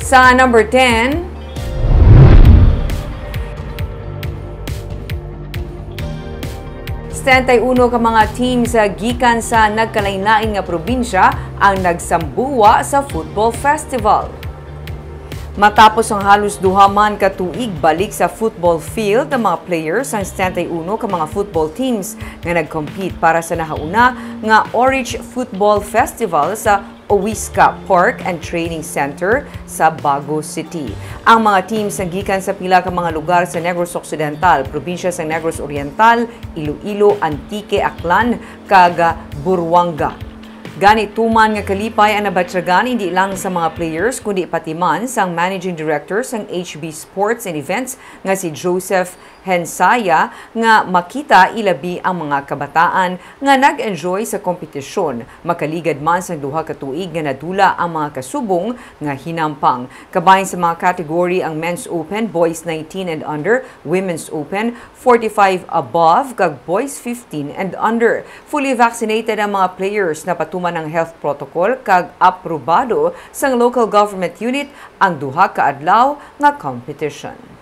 Sa number 10, uno ka mga team sa gikan sa nagkalain-lain nga probinsya ang nagsambuwa sa football festival. Matapos ang halos duha man ka tuig balik sa football field ang mga players ang 71 ka mga football teams nga nag-compete para sa nahauna nga Orange Football Festival sa Owiska Park and Training Center sa Bago City. Ang mga teams ang gikan sa pila ka mga lugar sa Negros Occidental, probinsya sa Negros Oriental, Iloilo, Antique, Aklan, kag Buruanga. Gani tuman nga kalipay ang nabatsyagan hindi lang sa mga players kundi pati man sang Managing Director sang HB Sports and Events nga si Joseph Hensaya nga makita ilabi ang mga kabataan nga nag-enjoy sa kompetisyon. Makaligad man sang duha ka tuig nga nadula ang mga kasubong nga hinampang. Kabahin sa mga category ang Men's Open, Boys 19 and Under, Women's Open, 45 above, kag Boys 15 and Under. Fully vaccinated ang mga players na patuman ng health protocol kag aprobado sang local government unit ang duha ka adlaw nga competition.